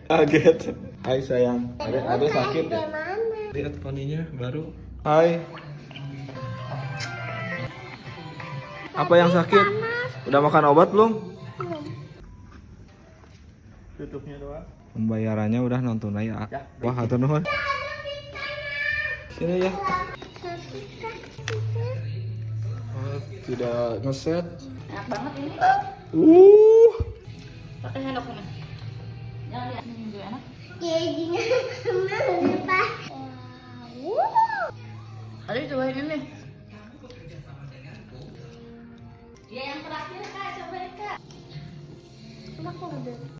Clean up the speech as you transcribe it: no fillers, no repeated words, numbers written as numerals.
Kaget. Hai sayang. Ada sakit ya? Lihat poninya baru. Hai. Apa yang sakit? Udah makan obat belum? Tutupnya doang. Pembayarannya udah nonton aja. Wah, hatur nuhun. Sini ya. Oh, tidak ngeset. Enak banget ini. Pakai sendok ini. Jangan lihat ini juga enak. Jadinya lupa. Aduh, cobain ini. Ya yang terakhir Kak, cobain Kak. Enak kok udah.